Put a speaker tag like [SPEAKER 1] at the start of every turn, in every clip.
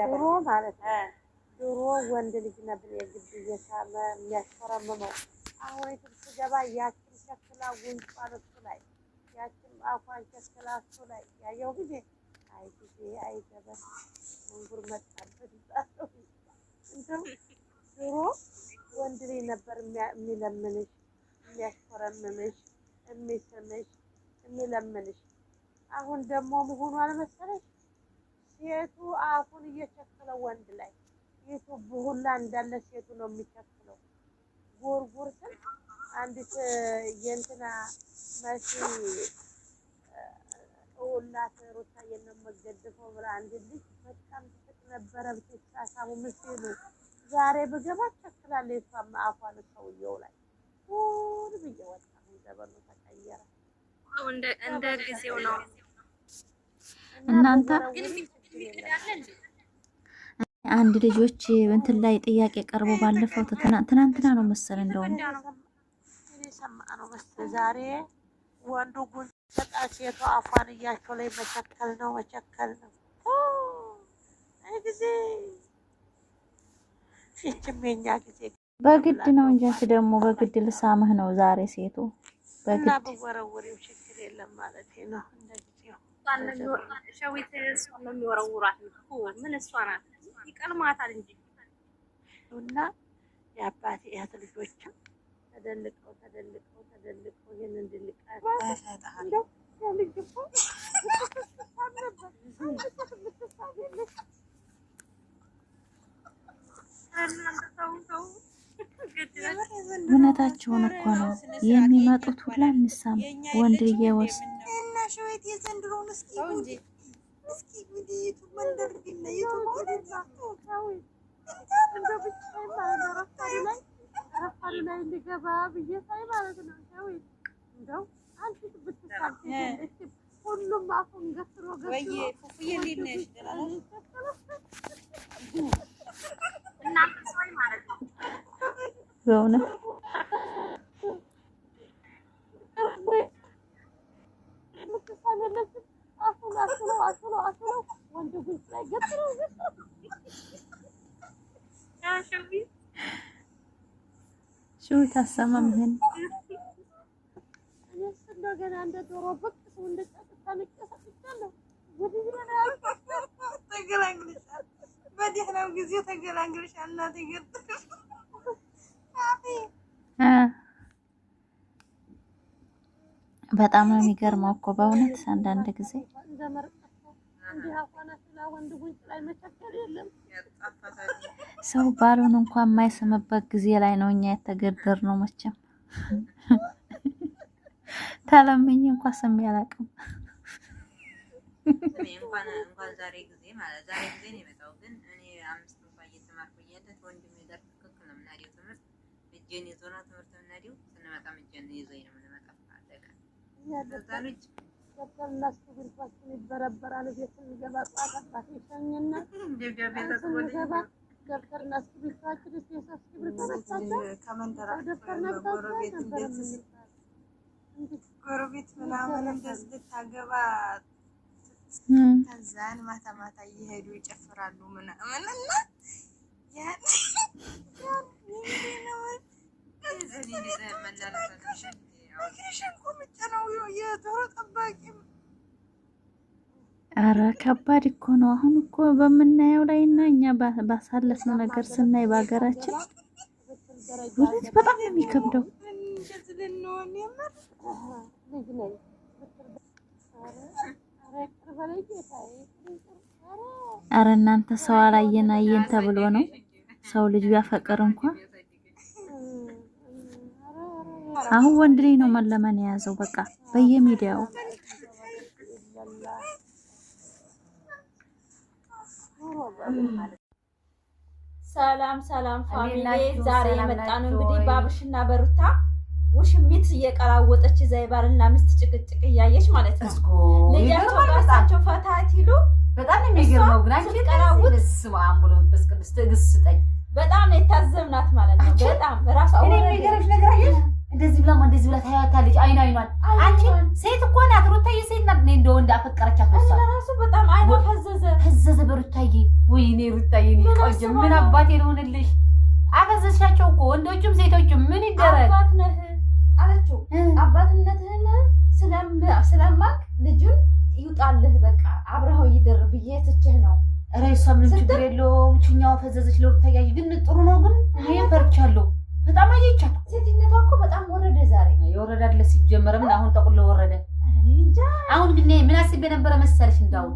[SPEAKER 1] ድሮ ማለት ነው ድሮ ወንድ ልጅ ነበር የግድ እየሳመ የሚያስፈረምመው። አሁን የትም ስገባ ያችን ሸክላ ጉንጯን እሱ ላይ ያችን አፏን ሸክላ እሱ ላይ ያየው ጊዜ አይ ጊዜ አይገበን መንጉር መጣበት ይጣለው። እንደው ድሮ ወንድ ልጅ ነበር የሚለምንሽ የሚያስፈረምምሽ የሚስምሽ የሚለምንሽ። አሁን ደግሞ መሆኑ አልመሰለሽ ሴቱ አፉን እየቸከለው ወንድ ላይ ዩቱብ ሁላ እንዳለ ሴቱ ነው የሚቸክለው። ጉርጉር ስል አንዲት የእንትና መሲ እናት ሩታዬን ነው የምትገድፈው ብላ አንድ ልጅ በጣም ትስቅ ነበረ። ብትሳሳሙ ምስሉ ዛሬ ብገባ ቸክላለች። እሷም አፏን ሰውየው ላይ ሁሉ ብየወጣ ዘመኑ ተቀየረ።
[SPEAKER 2] እንደ ጊዜው ነው።
[SPEAKER 3] እናንተ አንድ ልጆች እንትን ላይ ጥያቄ ቀርቦ ባለፈው ትናንትና ነው መሰለኝ እንደውም
[SPEAKER 1] እኔ ሰማነው መሰለኝ ዛሬ ወንዱ ጉንጭ ሴቷ አፏን እያቸው ላይ መቸከል ነው። አይ ጊዜ እቺም የኛ ጊዜ
[SPEAKER 3] በግድ ነው እንጂ አንቺ ደግሞ በግድ ልሳምህ ነው ዛሬ ሴቱ በግድ
[SPEAKER 1] እና በወረወሬው ችግር የለም ማለት ነው። እንደዚህ
[SPEAKER 2] ሸዊት እሷን ነው የሚወረውራት እኮ ምን እሷ ናት ይቀልማታል እንጂ
[SPEAKER 1] እና የአባቴ እህት ልጆችም ተደልቀው ይሄን እንድልቃት እንደው ልጅ እኮ
[SPEAKER 3] እውነታቸውን እኮ ነው የሚመጡት ሁላ እንሳም ወንድ እየወስ
[SPEAKER 4] እና ሸዊት የዘንድሮውን እስኪ ዩቱብ መንደር ግን ዩቱብ
[SPEAKER 1] ላይ እንዲገባ ብዬ ሳይ ማለት ነው። ሸዊት እንደው አንቺ ብትሳብ ሁሉም አፉን ገትሮ
[SPEAKER 4] ወይ ፉፉዬ እንዴት ነሽ? ደህና ነሽ?
[SPEAKER 2] እናንተ ሰው ማለት ነው
[SPEAKER 3] በእውነት
[SPEAKER 1] ወንድ ጉንጭ ላይ ገትሮ
[SPEAKER 3] ሹ ታሰማም ይሄን
[SPEAKER 1] እኔስ እንደገና እንደ ዶሮ ብቅ ሰው እንደ ጫጭታ ልቀሰቅቻለሁ። ወዲህ ነው
[SPEAKER 4] ተገላግልሻል። በደህናው ጊዜ ተገላግልሻል። እናቴ ገርጥሽ
[SPEAKER 3] በጣም ነው የሚገርመው እኮ በእውነት አንዳንድ ጊዜ ሰው ባሉን እንኳን የማይስምበት ጊዜ ላይ ነው እኛ የተገደርነው። መቼም ተለምኜ እንኳን ስሜ አላውቅም።
[SPEAKER 4] እንኳን ዛሬ ጊዜ ማለት ዛሬ ጊዜ ነው የመጣው። ግን እኔ 5 እንኳን እየተማርኩ እያለ ወንድሜ ጋር ትክክል ነው የምናደው ትምህርት እጄን ይዞ ነው ትምህርት የምናደው። ስንመጣ እጄን ይዞኝ ነው የምንመጣው። አለቀ ያደረጋልች
[SPEAKER 1] ተከላስ ብርፋችን ይበረበራል። ቤት እንገባ ጧት አባቴ ሸኝና
[SPEAKER 4] ደብዳቤ
[SPEAKER 1] ተጽፎልኝ ደብተርና እስክሪብቶአችን እስከ ብርታታቸው
[SPEAKER 4] ከመንደራ ጎረቤት እንደዚህ ጎረቤት ምናምን እንደዚህ ልታገባ ከዛን ማታ ማታ እየሄዱ ይጨፍራሉ ምናምን እና ያን ነው እዚህ መላለሳችን ኮምጫ ነው የዶሮ ጠባቂ።
[SPEAKER 3] ኧረ ከባድ እኮ ነው። አሁን እኮ በምናየው ላይ እና እኛ ባሳለፍነው ነገር ስናይ በሀገራችን ወይስ በጣም ነው የሚከብደው።
[SPEAKER 4] እንደዚህ ልንሆን የምር
[SPEAKER 3] ኧረ እናንተ ሰው አላየን ተብሎ ነው ሰው ልጅ ቢያፈቅር እንኳን አሁን ወንድ ልጅ ነው መለመን የያዘው በቃ በየሚዲያው።
[SPEAKER 5] ሰላም ፋሚሊ፣ ዛሬ የመጣነው እንግዲህ ባብሽና በሩታ ውሽሚት እየቀራወጠች ዘይባልና ሚስት ጭቅጭቅ እያየች ማለት ነው። ልጃቸው ጋሳቸው ፈታት ይሉ
[SPEAKER 6] በጣም የሚገርመው ግን አንቺ ቀራውት ስማምቡሎ በስቅድስት ትግስጠኝ በጣም የታዘብናት ማለት ነው። በጣም ራስ አሁን የሚገርምሽ ነገር አየሽ እንደዚህ ብላ ታያታለች። አይኗን አንቺ ሴት እኮ ናት ሩታዬ፣ ሴት ናት። እንደው እንዳፈቀረቻት ነው ራሱ በጣም አይኗ ፈዘዘ በሩታዬ። ወይኔ የኔ ሩታዬ የኔ ቆንጆ ምን አባቴ ልሆንልሽ? አፈዘሻቸው እኮ ወንዶችም ሴቶችም ምን ይደረግ?
[SPEAKER 5] አባት ነህ አለችው። አባትነትህን ስለማቅ ልጁን ይውጣልህ በቃ አብረኸው ይደር ብዬ ትችህ ነው።
[SPEAKER 6] ኧረ እሷ ምንም ችግር የለውም። ችኛዋ ፈዘዘች ለሩታዬ ግን ጥሩ ነው። ግን እኔ ፈርቻለሁ በጣም አየቻት።
[SPEAKER 5] ሴትነቷ እኮ በጣም ወረደ ዛሬ።
[SPEAKER 6] የወረዳለ ሲጀመርም አሁን ጠቁሎ ወረደ። አሁን ግን ምን አስቤ ነበረ መሰለሽ? እንዳው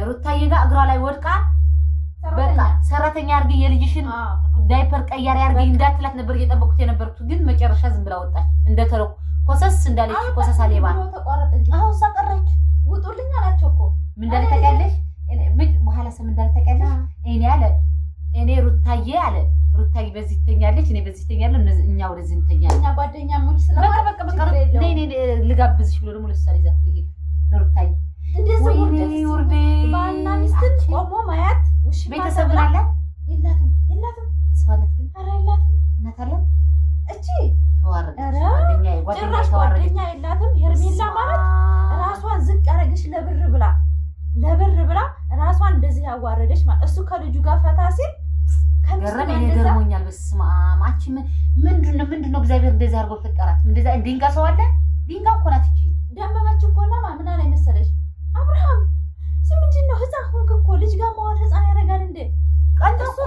[SPEAKER 6] ሩታዬ ጋር እግሯ ላይ ወድቃ በቃ ሰራተኛ አርጊ የልጅሽን ዳይፐር ቀያሪ አርጊ እንዳትላት ነበር እየጠበቁት የነበርኩት። ግን መጨረሻ ዝም ብላ ወጣች። እንደተረኩ ኮሰስ እንዳለች ኮሰስ አለባ
[SPEAKER 5] ተቋረጠ እንጂ አሁን ሳቀረች ውጡልኝ አላቸው እኮ
[SPEAKER 6] ምን እንዳልተቀለሽ በኋላ ሰም እንዳልተቀለሽ እኔ ሩታዬ አለ ሩታዬ በዚህ ትተኛለች እኔ በዚህ ትተኛለሁ እኛ ወደዚህ እንተኛለን።
[SPEAKER 5] እኛ ጓደኛሞች ስለማለት
[SPEAKER 6] በቃ ነይ ልጋብዝሽ ብሎ ደግሞ ለሳሪ ዛት ልሄድ ለሩታዬ እንደዚህ ወርዴ
[SPEAKER 5] ባልና ሚስትን ቆሞ ማያት ውሽ
[SPEAKER 6] ቤተሰብ አለ
[SPEAKER 5] የላትም
[SPEAKER 6] ሰዋለት ግን
[SPEAKER 5] ኧረ የላትም
[SPEAKER 6] እናት አለ
[SPEAKER 5] እቺ
[SPEAKER 6] ተዋረደ
[SPEAKER 5] ጓደኛ ጓደኛ የላትም። ሄርሜላ ማለት ራሷን ዝቅ ያረገች ለብር ብላ ራሷን እንደዚህ ያዋረደች ማለት እሱ ከልጁ ጋር ፈታ ሲል
[SPEAKER 6] ገረም ገርሞኛል። በስመ አብ አንቺ ምንድነው እግዚአብሔር እንደዚህ አድርጎ ፈጠራት? እንደዛ ድንጋይ ሰው አለ ድንጋይ እኮ ናት እቺ
[SPEAKER 5] ደመመች እኮ እና ምን አለ መሰለሽ አብርሃም ምንድነው ህፃን ሆንክ እኮ ልጅ ጋር መዋል ህፃን ያደርጋል እንዴ?
[SPEAKER 6] ቀንተሱ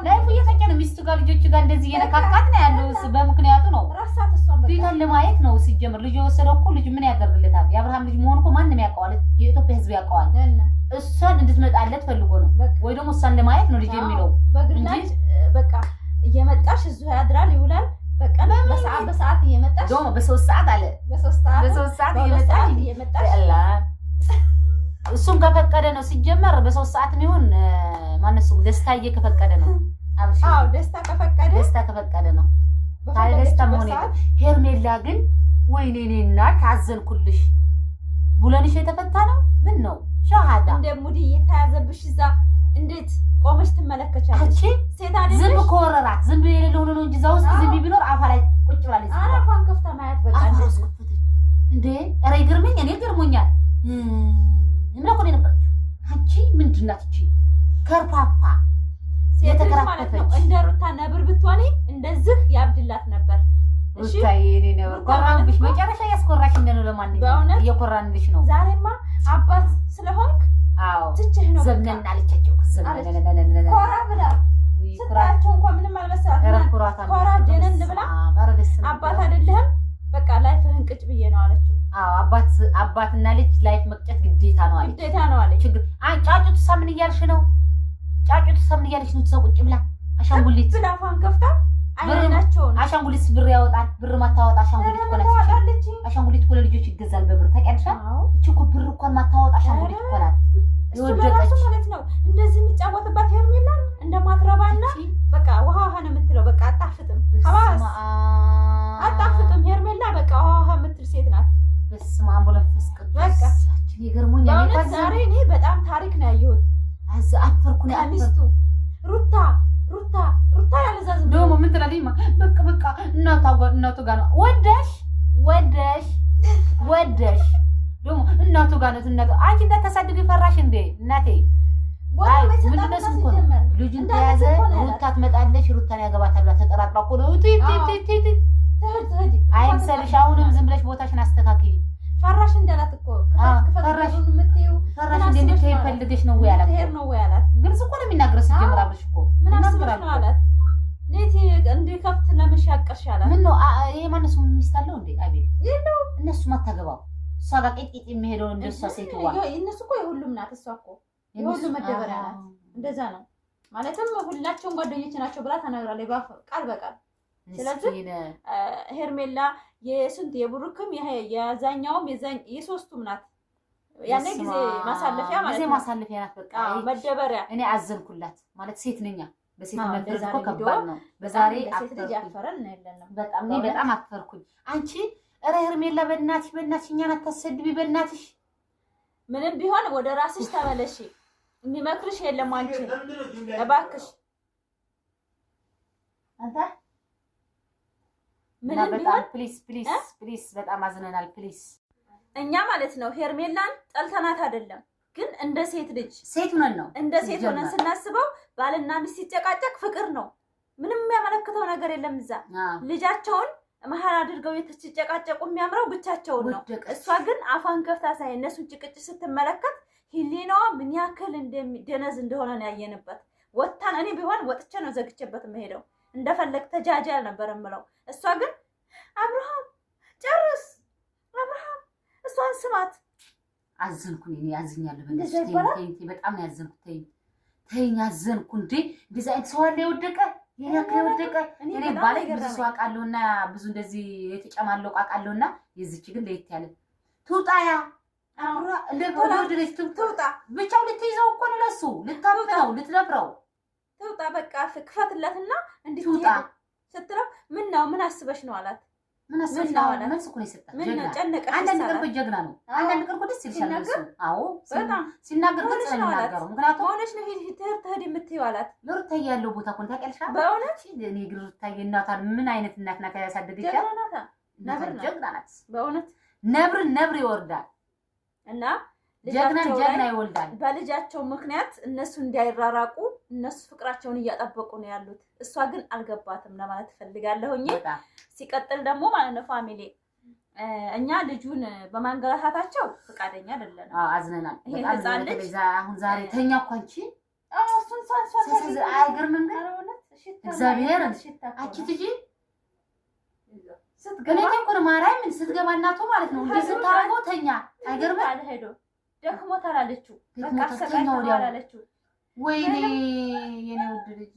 [SPEAKER 6] ላይፉ እየተቀነ ሚስቱ ጋር ልጆቹ ጋር እንደዚህ እየነካካት ነው ያለው። በምክንያቱ ነው
[SPEAKER 5] ራሳት እሷ
[SPEAKER 6] ፊቷን ለማየት ነው ሲጀምር። ልጅ የወሰደው እኮ ልጅ ምን ያደርግለታል? የአብርሃም ልጅ መሆኑ እኮ ማንም ያውቀዋል፣ የኢትዮጵያ ህዝብ ያውቀዋል። እሷን እንድትመጣለት ፈልጎ ነው ወይ ደግሞ እሷን ለማየት ነው ልጅ የሚለው
[SPEAKER 5] በግላጭ በቃ እየመጣሽ እዚሁ ያድራል ይውላል። በቃ በሰዓት እየመጣሽ
[SPEAKER 6] ደግሞ በሶስት ሰዓት አለ በሶስት ሰዓት እየመጣሽ አላ እሱም ከፈቀደ ነው ሲጀመር በሶስት ሰዓት ነው ማነሱ ደስታዬ ከፈቀደ ነው።
[SPEAKER 5] አዎ ደስታ ከፈቀደ ነው።
[SPEAKER 6] ታዲያ ደስታ መሆን የለም። ሄርሜላ ግን ወይኔ እኔና ታዘንኩልሽ ቡለንሽ የተፈታ ነው። ምን ነው ሻሃዳ
[SPEAKER 5] እንደ ሙዲ የተያዘብሽ እዛ እንዴት ቆመሽ ትመለከቻለሽ? ሴት አይደለሽ?
[SPEAKER 6] ዝም ኮረራት ዝም የሌለው ነው እንጂ እዛ ውስጥ ዝም ቢኖር አፋ ላይ ቁጭ ብላለች።
[SPEAKER 5] አራፋን ከፍታ ማያት በቃ እንደዚህ
[SPEAKER 6] እንዴ ኧረ ይገርመኝ። እኔ ገርሞኛል። ምን ነው የነበረችው አንቺ ምንድናት እቺ ከርፋፋ
[SPEAKER 5] የተከራከፈች እንደ ሩታ ነብር ብትሆኒ እንደዚህ ያብድላት ነበር።
[SPEAKER 6] እሺ ታይኔ ነው ቆራብሽ መጨረሻ ያስቆራሽ እንደው ለማንኛውም እየቆራንልሽ ነው።
[SPEAKER 5] ዛሬማ አባት ስለሆንክ
[SPEAKER 6] አዎ
[SPEAKER 5] ትችህ ነው
[SPEAKER 6] ዘመን አለቻቸው ዘመን
[SPEAKER 5] ኮራ ብላ ስታቸው እንኳን ምንም አልመሰላት ኮራ ጀነን ብላ አባት አይደለህም በቃ ላይፍህን ቅጭ ብዬ ነው አለችው።
[SPEAKER 6] አዎ አባትና ልጅ ላይፍ መቅጨት ግዴታ ነው አለች። ችግር ጫጩት ሰምን እያልሽ ነው ጫጩት ሰምን እያልሽ ነው ተሰው ቁጭ ብላ አሻንጉሊት
[SPEAKER 5] ብላ ፋን ከፍታ አይናቸውን
[SPEAKER 6] አሻንጉሊት ብር ያወጣል። ብር ማታወጣ አሻንጉሊት እኮ ናት። አሻንጉሊት እኮ ለልጆች ይገዛል በብር ታውቂያለሽ? እቺ እኮ ብር እኮ ማታወጣ አሻንጉሊት እኮ ናት።
[SPEAKER 5] የወደቀች ማለት ነው እንደዚህ የሚጫወትባት ሄርሜላ እንደማትረባና በቃ ውሃ ነው የምትለው። በቃ አጣፍጥም አባስ አጣፍጥም ሄርሜላ በቃ ውሃ የምትል ሴት ናት።
[SPEAKER 6] በስመ አብ ወመንፈስ ቅዱስ በቃ ይገርሞኛል።
[SPEAKER 5] ዛሬ እኔ በጣም ታሪክ ነው ያየሁት።
[SPEAKER 6] አፈርኩ ነው
[SPEAKER 5] ሚስቱ ሩታ ያለዛዝ
[SPEAKER 6] ደግሞ ምን ትላለኝ? በቃ እናቱ ጋር ነው ወደሽ ደግሞ እናቱ ጋር ነው እናቱ አንቺ እንዳታሳድግ ፈራሽ እንዴ እናቴ? ምንድነው ስንኮ ልጅን ተያዘ ሩታ ትመጣለች ሩታን ያገባታል ብላ ተጠራጥራ እኮ ነው አይምሰልሽ። አሁንም ዝም ብለሽ ቦታሽን አስተካክይ።
[SPEAKER 5] ፈራሽ እንዳላት እኮ ከፈራሽን የምትይው
[SPEAKER 6] ፈራሽ እንድትሄድ ፈልገሽ ነው ወይ አላት። ግን እኮ ነው የሚናገረው ሲጀምራብሽ እኮ
[SPEAKER 5] ምን አስበሽ ነው አላት። ሌቲ እንደ ከፍት ለመሻቀርሽ አላት።
[SPEAKER 6] ምን ነው ይሄ ማነሱ ሚስት አለው እንዴ? አቤት የለው እነሱ ማታገባው እሷ ጋር ቄጤ የሚሄደው እንደሷ ሴትዋ
[SPEAKER 5] እነሱ እኮ የሁሉም ናት። እሷ እኮ የሁሉም መደበሪያ ናት። እንደዛ ነው ማለትም ሁላቸውም ጓደኞች ናቸው ብላ ተናግራለች ቃል በቃል። ስለዚህ ሄርሜላ የስንት የብሩክም የዛኛውም የሶስቱም ናት። ያኔ ጊዜ ማሳለፊያ ማለት
[SPEAKER 6] ጊዜ ማሳለፊያ ናት። በቃ
[SPEAKER 5] መደበሪያ
[SPEAKER 6] እኔ አዘንኩላት ማለት ሴት ነኛ። በሴት መፍረድ እኮ ከባድ ነው። በዛሬ
[SPEAKER 5] አፈረን ነው ያለነው።
[SPEAKER 6] በጣም አፈርኩኝ። አንቺ ኧረ ሄርሜላ በእናትሽ እኛን አታሰድቢ በእናትሽ።
[SPEAKER 5] ምንም ቢሆን ወደ ራስሽ ተመለሺ። የሚመክርሽ የለም አንቺ እባክሽ አንተ ምንም ቢሆን
[SPEAKER 6] ፕሊስ በጣም አዝነናል። ፕሊስ
[SPEAKER 5] እኛ ማለት ነው ሄርሜላን ጠልተናት አይደለም ግን እንደ ሴት ልጅ
[SPEAKER 6] ሴት ሆነን ነው
[SPEAKER 5] እንደ ሴት ሆነን ስናስበው ባልና ሚስት ሲጨቃጨቅ ፍቅር ነው። ምንም የሚያመለክተው ነገር የለም። እዛ ልጃቸውን መሀል አድርገው የተጨቃጨቁ የሚያምረው ብቻቸውን ነው። እሷ ግን አፏን ከፍታ ሳይ እነሱን ጭቅጭ ስትመለከት ህሊናዋ ምን ያክል እንደሚደነዝ እንደሆነ ነው ያየንበት። ወጣን እኔ ቢሆን ወጥቼ ነው ዘግቼበት የምሄደው። እንደፈለግ ተጃጃል ነበር የምለው። እሷ ግን አብርሃም ጨርስ፣ አብርሃም እሷን ስማት።
[SPEAKER 6] አዘንኩኝ እኔ ያዝኛለሁ። በጣም ነው ያዘንኩት። ተይኝ አዘንኩ። እንዴ እንደዚህ አይነት ሰው አለ የወደቀ የወደቀ እኔ ባለ ብዙ ሰው አውቃለሁና ብዙ እንደዚህ የተጨማለቁ አውቃለሁና የዚች ግን ለየት ያለ ትውጣያ አብራ እንደ ወደደች ትውጣ። ብቻው ልትይዘው እኮ ነው ለሱ ልታምነው ልትደፍረው
[SPEAKER 5] ትውጣ። በቃ ክፈትለትና እንድትውጣ ስትለው ምን ነው ምን አስበሽ ነው አላት።
[SPEAKER 6] ምን አስበሽ ነው አላት። መልስ እኮ ነው የሰጣት። ጀግና አንዳንድ ነገር እኮ ጀግና ነው። አንዳንድ ነገር እኮ ደስ ይልሻል እሱ። አዎ በጣም ሲናገር ግን ስለሚናገረው ምክንያቱም ሆነሽ ነው ትሄድ የምትይው አላት። ሩታዬ ያለው ቦታ እኮ ታውቂያለሽ። በእውነት እኔ ግን ሩታዬ እናቷን ምን አይነት እናት ናት ያሳደገቻት። ጀግና ናት በእውነት። ነብር ይወርዳል እና ጀግና ይወልዳል። በልጃቸው ምክንያት እነሱ እንዳይራራቁ እነሱ ፍቅራቸውን እያጠበቁ ነው ያሉት። እሷ ግን አልገባትም ለማለት ፈልጋለሁኝ። ሲቀጥል ደግሞ ማለት ነው ፋሚሊ እኛ ልጁን በማንገላታታቸው ፈቃደኛ አይደለንም። አዝነናል። ይሄ ህፃን ልጅ አሁን ዛሬ ተኛ እኮ አንቺ እሱን ሳንሷን አይገርምም? ግን እግዚአብሔር አንቺ ትጂ ስትገባ እኮ ነው ማርያምን ስትገባ እናቱ ማለት ነው እንደዚህ ታረገው ተኛ አይገርምም? አለ ሄዶ ደክሞታል አለችው። በቃ ሰቀኛው አለችው። ወይኔ የኔ ውድ ልጅ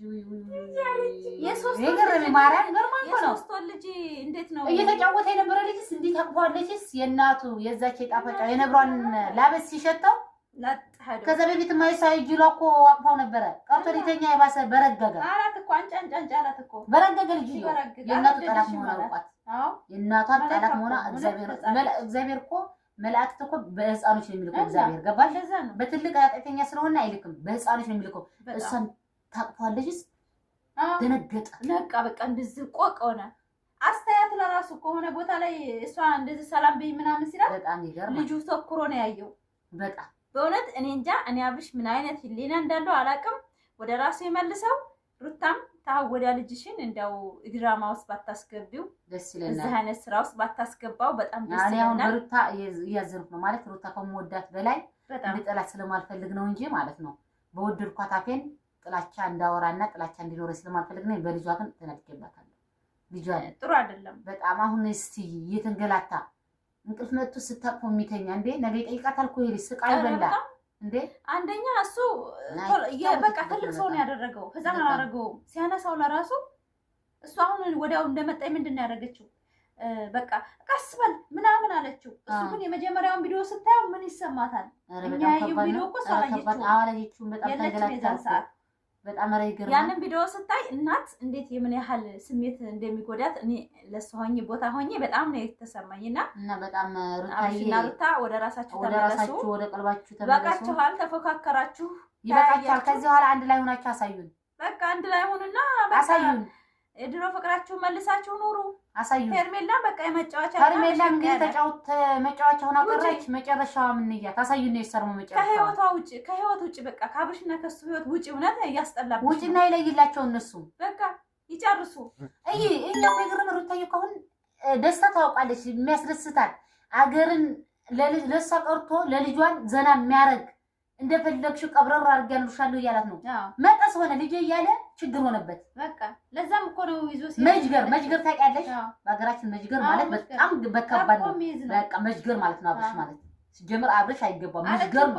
[SPEAKER 6] የሶስት የገረመ ማርያም ገርማ እኮ ነው። የሶስት ልጅ እንዴት ነው እየተጫወተ የነበረ ልጅስ እንዴት አቅፏለችስ? የእናቱ የዛች የጣፈጫ የነብሯን ላበስ ሲሸተው ከዛ በፊት ማይሳይ ጅሎ እኮ አቅፋው ነበረ። ቀርቶ ሊተኛ የባሰ በረገገ አላት እኮ አንጫንጫ አላት እኮ በረገገ ልጅ የእናቱ ጠላት መሆኗ አውቋት። አዎ የእናቷ ጠላት መሆኗ እግዚአብሔር እኮ መላእክት እኮ በህፃኖች ነው የሚልከው። እግዚአብሔር ገባሽ? በትልቅ ኃጢአተኛ ስለሆነ አይልክም፣ በህፃኖች ነው የሚልከው። እሷን ታቅፏለችስ? ደነገጠ፣ ነቃ። በቃ እንደዚህ ቆቅ ሆነ። አስተያየት ለራሱ ከሆነ ቦታ ላይ እሷ እንደዚህ ሰላም በይ ምናምን ሲላት በጣም ይገርማል። ልጁ ተኩሮ ነው ያየው። በጣም በእውነት እኔ እንጃ። እኔ አብርሽ ምን አይነት ህሊና እንዳለው አላውቅም። ወደ ራሱ ይመልሰው። ሩታም ታወዲያ ልጅሽን እንደው ድራማ ውስጥ ባታስገቢው ደስ ይለናል። እዚህ አይነት ስራ ውስጥ ባታስገባው በጣም ደስ ይለናል። እኔ አሁን ሩታ እያዘንኩ ነው ማለት ሩታ ከመወዳት በላይ እንድጠላት ስለማልፈልግ ነው እንጂ ማለት ነው። በወደድኳት አፌን ጥላቻ እንዳወራና ጥላቻ እንዲኖር ስለማልፈልግ ነው። በልጇ ግን ተነጥቄባታለሁ። ልጇ ጥሩ አይደለም በጣም አሁን እስቲ እየተንገላታ እንቅልፍ መጥቶ ስታቅፎ የሚተኛ እንዴ ነገ ይጠይቃታል እኮ ይሄ ስቃይ በላ እንዴ። አንደኛ እሱ በቃ ትልቅ ሰው ነው ያደረገው። ህፃን አላደረገውም። ሲያነሳው ለራሱ እሱ አሁን ወዲያው እንደመጣኝ ምንድን ነው ያደረገችው? በቃ ቀስ በል ምናምን አለችው። እሱ ግን የመጀመሪያውን ቪዲዮ ስታየው ምን ይሰማታል? እኛ ያየው ቪዲዮ እኮ ሳላየችው በጣም ተገላግጣ በጣም ረይገር ያንን ቪዲዮ ስታይ እናት እንዴት የምን ያህል ስሜት እንደሚጎዳት እኔ ለሷ ሆኜ ቦታ ሆኜ በጣም ነው የተሰማኝና በጣም ሩታ ወደ ራሳችሁ ተመለሱ፣ ወደ ቀልባችሁ ተመለሱ። በቃችኋል፣ ተፎካከራችሁ፣ ይበቃችኋል። ከዚህ በኋላ አንድ ላይ ሆናችሁ አሳዩን። በቃ አንድ ላይ ሆኑና አሳዩን። የድሮ ፍቅራችሁ መልሳችሁ ኑሩ። አሳዩን። ሄርሜላ በቃ የመጫወቻ ሄርሜላ እንግዲህ ተጫውት መጫወቻውን አቀረች። መጨረሻዋ ምን ይያት አሳዩን ነው የሰርሙ መጨረሻ። ከህይወት ውጪ በቃ ካብሽና ከሱ ህይወት ውጪ እውነት ያስጠላብሽ። ውጪና ይለይላቸው እነሱ በቃ ይጨርሱ። እኛ የግርም ሩታዬ እኮ አሁን ደስታ ታውቃለች፣ የሚያስደስታል አገርን ለሷ ቀርቶ ለልጇን ዘና የሚያረግ እንደፈለግሽው ቀብረር አድርጋለሁ እያላት ነው። መጣስ ሆነ ልጅ እያለ ችግር ሆነበት። በቃ ለዛም እኮ ነው ይዞ መጅገር ታውቂያለሽ? በሀገራችን መጅገር ማለት በጣም በከባድ ነው። በቃ መጅገር ማለት ነው። አብርሽ ማለት ሲጀምር አብርሽ አይገባም መጅገር